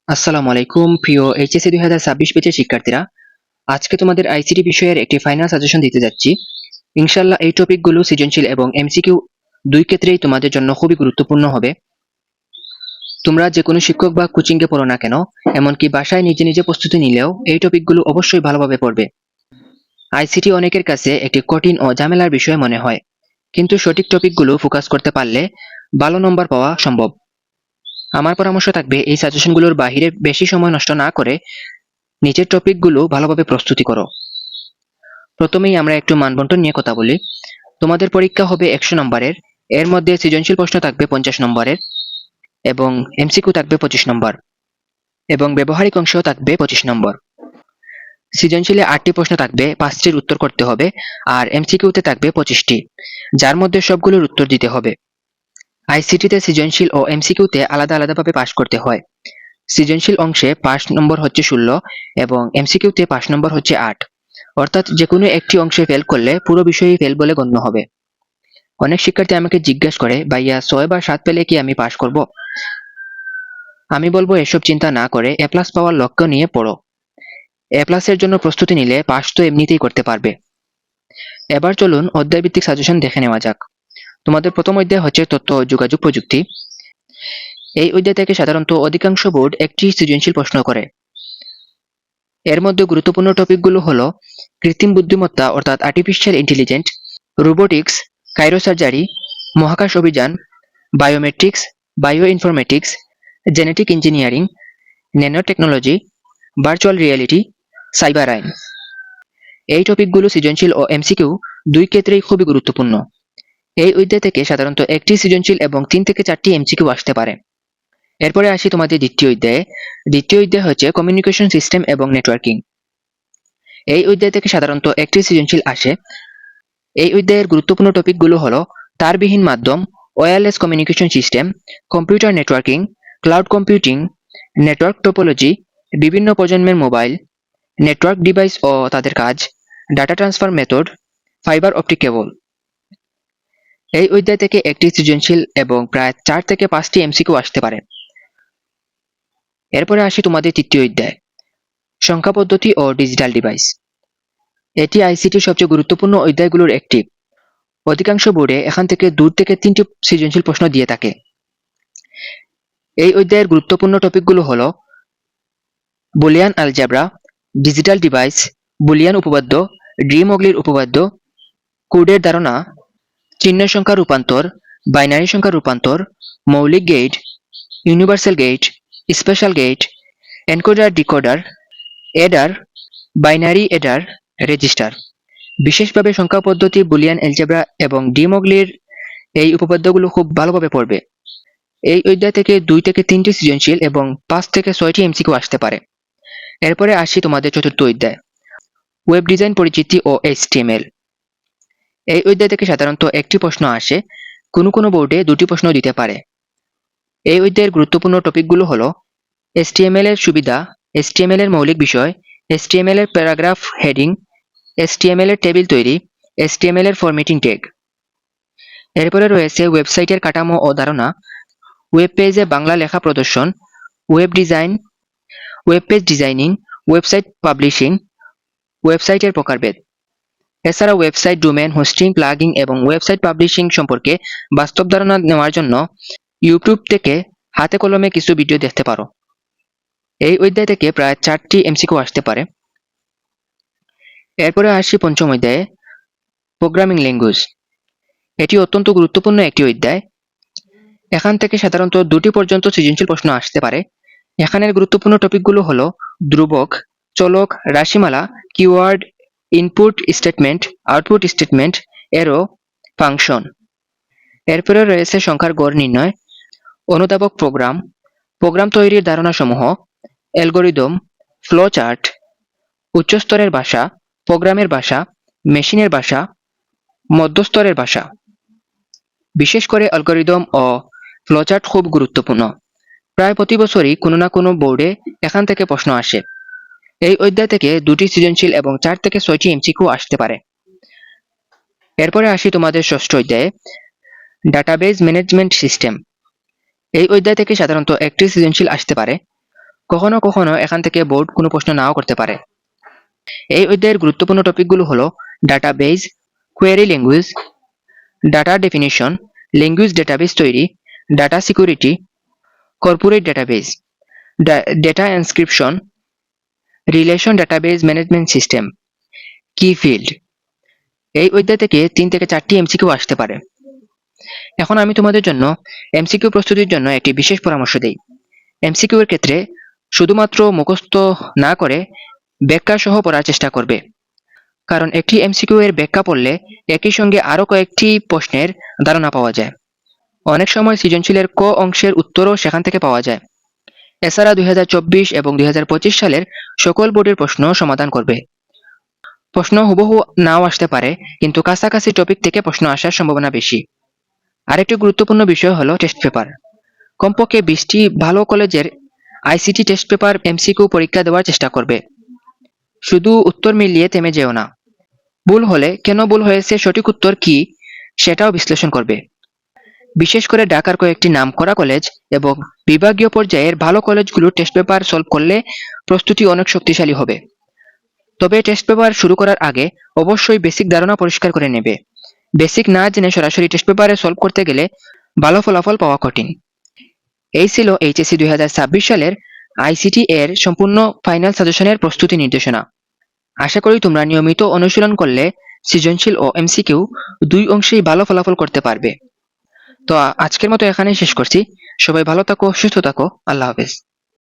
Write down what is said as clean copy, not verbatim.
আসসালামু আলাইকুম প্রিয় এইচএসসি 2026 ব্যাচের শিক্ষার্থীরা। আজকে তোমাদের আইসিটি বিষয়ের একটি ফাইনাল সাজেশন দিতে যাচ্ছি। ইনশাআল্লাহ এই টপিকগুলো সৃজনশীল এবং এমসিকিউ দুই ক্ষেত্রেই তোমাদের জন্য খুবই গুরুত্বপূর্ণ হবে। তোমরা যে কোনো শিক্ষক বা কোচিং এ পড়ো না কেন, এমনকি বাসায় নিজে নিজে প্রস্তুতি নিলেও এই টপিকগুলো অবশ্যই ভালোভাবে পড়বে। আইসিটি অনেকের কাছে একটি কঠিন ও ঝামেলার বিষয় মনে হয়, কিন্তু সঠিক টপিকগুলো ফোকাস করতে পারলে ভালো নম্বর পাওয়া সম্ভব। আমার পরামর্শ থাকবে এই সাজেশনগুলোর বাহিরে বেশি সময় নষ্ট না করে নিচের টপিকগুলো ভালোভাবে প্রস্তুতি করো। প্রথমেই আমরা একটু মানবন্টন নিয়ে কথা বলি। তোমাদের পরীক্ষা হবে 100 নম্বরের, এর মধ্যে সৃজনশীল প্রশ্ন থাকবে 50 নম্বরের এবং এমসিকিউ থাকবে 25 নম্বর এবং ব্যবহারিক অংশ থাকবে 25 নম্বর। সৃজনশীলে 8টি প্রশ্ন থাকবে, 5টির উত্তর করতে হবে, আর এমসিকিউতে থাকবে 25টি, যার মধ্যে সবগুলোর উত্তর দিতে হবে। আইসিটিতে সৃজনশীল ও এমসিকিউতে আলাদা আলাদাভাবে পাস করতে হয়। সৃজনশীল অংশে 5 নম্বর হচ্ছে 16 এবং এমসিকিউতে 5 নম্বর হচ্ছে 8। অর্থাৎ যে কোনো একটি অংশে ফেল করলে পুরো বিষয়ই ফেল বলে গণ্য হবে। অনেক শিক্ষার্থী আমাকে জিজ্ঞাসা করে, ভাইয়া 6 বা 7 পেলে কি আমি পাস করব? আমি বলবো এসব চিন্তা না করে এ প্লাস পাওয়ার লক্ষ্য নিয়ে পড়ো। এ প্লাসের জন্য প্রস্তুতি নিলে পাস তো এমনিতেই করতে পারবে। এবার চলুন অধ্যায়ভিত্তিক সাজেশন দেখে নেওয়া যাক। তোমাদের প্রথম অধ্যায় হচ্ছে তথ্য ও যোগাযোগ প্রযুক্তি। এই অধ্যায় থেকে সাধারণত অধিকাংশ বোর্ড একটি সৃজনশীল প্রশ্ন করে। এর মধ্যে গুরুত্বপূর্ণ টপিকগুলো হলো কৃত্রিম বুদ্ধিমত্তা অর্থাৎ আর্টিফিশিয়াল ইন্টেলিজেন্স, রোবোটিক্স, কাইরোসার্জারি, মহাকাশ অভিযান, biometrics, bio informatics, genetic engineering, nano technology, virtual reality, cyber আইন। এই টপিকগুলো সৃজনশীল ও এমসিকিউ দুই ক্ষেত্রেই খুবই গুরুত্বপূর্ণ। এই অধ্যায় থেকে সাধারণত একটি সৃজনশীল এবং 3 থেকে 4টি এমসিকিউ আসতে পারে। এরপরে আসি তোমাদের দ্বিতীয় অধ্যায়ে। দ্বিতীয় অধ্যায় হচ্ছে কমিউনিকেশন সিস্টেম এবং নেটওয়ার্কিং। এই অধ্যায় থেকে সাধারণত একটি সৃজনশীল আসে। এই অধ্যায়ের গুরুত্বপূর্ণ টপিকগুলো হলো তারবিহীন মাধ্যম, wireless communication system, computer networking, cloud computing, network topology, বিভিন্ন প্রজন্মের মোবাইল, নেটওয়ার্ক ডিভাইস ও তাদের কাজ, data transfer method, fibre optic cable. এই অধ্যায় থেকে একটি সৃজনশীল এবং প্রায় 4 থেকে 5টি এমসিকিউ আসতে পারে। এরপরে আসি তোমাদের তৃতীয় অধ্যায়, সংখ্যা পদ্ধতি ও ডিজিটাল ডিভাইস। এটি আইসিটির সবচেয়ে গুরুত্বপূর্ণ অধ্যায়গুলোর একটি। অধিকাংশ বোর্ডে এখান থেকে 2 থেকে 3টি সৃজনশীল প্রশ্ন দিয়ে থাকে। এই অধ্যায়ের গুরুত্বপূর্ণ টপিকগুলো হলো Boolean algebra, digital device, Boolean উপপাদ্য, ডি মগলির উপপাদ্য, কোডের ধারণা, চিহ্ন সংখ্যা রূপান্তর, বাইনারি সংখ্যা রূপান্তর, মৌলিক gate, universal gate, special gate, encoder decoder, adder, binary adder, register. বিশেষভাবে সংখ্যা পদ্ধতি, বুলিয়ান অ্যালজেব্রা এবং ডি মগলির এই উপপাদ্যগুলো খুব ভালোভাবে পড়বে। এই অধ্যায় থেকে 2 থেকে 3টি সৃজনশীল এবং 5 থেকে 6টি এমসিকিউ আসতে পারে। এরপরে আসি তোমাদের চতুর্থ অধ্যায়, ওয়েব ডিজাইন পরিচিতি ও এইচটিএমএল। এই অধ্যায় থেকে সাধারণত একটি প্রশ্ন আসে, কোনো কোনো বোর্ডে 2টি প্রশ্ন দিতে পারে। এই অধ্যায়ের গুরুত্বপূর্ণ টপিকগুলো হলো এইচটিএমএল এর সুবিধা, এইচটিএমএল এর মৌলিক বিষয়, এইচটিএমএল এর প্যারাগ্রাফ হেডিং, এইচটিএমএল এর টেবিল তৈরি, এইচটিএমএল এর ফরম্যাটিং ট্যাগ। এরপরে রয়েছে ওয়েবসাইটের কাঠামো ও ধারণা, ওয়েব পেজে বাংলা লেখা প্রদর্শন, web design, web page designing, website publishing, ওয়েবসাইটের প্রকারভেদ। এছাড়া ওয়েবসাইট ডোমেন হোস্টিং, প্লাগিং এবং ওয়েবসাইট পাবলিশিং সম্পর্কে বাস্তব ধারণা নেওয়ার জন্য ইউটিউব থেকে হাতে কলমে কিছু ভিডিও দেখতে পারো। এই অধ্যায় থেকে প্রায় 4টি এমসিকিউ আসতে পারে। এরপরে আসি পঞ্চম অধ্যায়ে, প্রোগ্রামিং ল্যাঙ্গুয়েজ। এটি অত্যন্ত গুরুত্বপূর্ণ একটি অধ্যায়। এখান থেকে সাধারণত 2টি পর্যন্ত সৃজনশীল প্রশ্ন আসতে পারে। এখানের গুরুত্বপূর্ণ টপিকগুলো হলো ধ্রুবক, চলক, রাশিমালা, keyword, input statement, output statement, array, function. এরপরে রয়েছে সংখ্যার গড় নির্ণয়, অনুধাবক প্রোগ্রাম, প্রোগ্রাম তৈরির ধারণাসমূহ, অ্যালগরিদম, ফ্লো চার্ট, উচ্চস্তরের ভাষা, প্রোগ্রামের ভাষা, মেশিনের ভাষা, মধ্যস্তরের ভাষা। বিশেষ করে অ্যালগরিদম ও ফ্লোচার্ট খুব গুরুত্বপূর্ণ। প্রায় প্রতি বছরই কোনো না কোনো বোর্ডে এখান থেকে প্রশ্ন আসে। এই অধ্যায় থেকে 2টি সৃজনশীল এবং 4 থেকে 6টি এমসিকিউ আসতে পারে। এরপরে আসি তোমাদের ষষ্ঠ অধ্যায়ে, ডাটাবেজ ম্যানেজমেন্ট সিস্টেম। এই অধ্যায় থেকে সাধারণত একটি সৃজনশীল আসতে পারে। কখনো কখনো এখান থেকে বোর্ড কোনো প্রশ্ন নাও করতে পারে। এই অধ্যায়ের গুরুত্বপূর্ণ টপিকগুলো হলো database, query language, data definition, language database তৈরি, data security, corporate database, data encryption, relation database management system, key field. এই অধ্যায় থেকে 3 থেকে 4টি এমসিকিউ আসতে পারে। এখন আমি তোমাদের জন্য এমসিকিউ প্রস্তুতির জন্য একটি বিশেষ পরামর্শ দেই। এমসিকিউ এর ক্ষেত্রে শুধুমাত্র মুখস্থ না করে ব্যাখ্যা সহ পড়ার চেষ্টা করবে, কারণ একটি এমসিকিউ এর ব্যাখ্যা পড়লে একই সঙ্গে আরো কয়েকটি প্রশ্নের ধারণা পাওয়া যায়। অনেক সময় সৃজনশীলের ক অংশের উত্তরও সেখান থেকে পাওয়া যায়। এছাড়া 2024 এবং 2025 সালের সকল বোর্ডের প্রশ্ন সমাধান করবে। প্রশ্ন হুবহু নাও আসতে পারে, কিন্তু কাছাকাছি টপিক থেকে প্রশ্ন আসার সম্ভাবনা বেশি। আরেকটি গুরুত্বপূর্ণ বিষয় হলো টেস্ট পেপার। কমপক্ষে 20টি ভালো কলেজের আইসিটি টেস্ট পেপার এমসিকিউ পরীক্ষা দেওয়ার চেষ্টা করবে। শুধু উত্তর মিলিয়ে থেমে যেও না। ভুল হলে কেন ভুল হয়েছে, সঠিক উত্তর কি সেটাও বিশ্লেষণ করবে। বিশেষ করে ঢাকার কয়েকটি নামকরা কলেজ এবং বিভাগীয় পর্যায়ের ভালো কলেজগুলোর টেস্ট পেপার সলভ করলে প্রস্তুতি অনেক শক্তিশালী হবে। তবে টেস্ট পেপার শুরু করার আগে অবশ্যই বেসিক ধারণা পরিষ্কার করে নেবে। বেসিক না জেনে সরাসরি টেস্ট পেপারে সলভ করতে গেলে ভালো ফলাফল পাওয়া কঠিন। এই ছিল এইচএসসি 2026 সালের আইসিটি এর সম্পূর্ণ ফাইনাল সাজেশনের প্রস্তুতি নির্দেশনা। আশা করি তোমরা নিয়মিত অনুশীলন করলে সৃজনশীল ও এমসিকিউ দুই অংশেই ভালো ফলাফল করতে পারবে। তো আজকের মতো এখানেই শেষ করছি। সবাই ভালো থাকো, সুস্থ থাকো। আল্লাহ হাফেজ।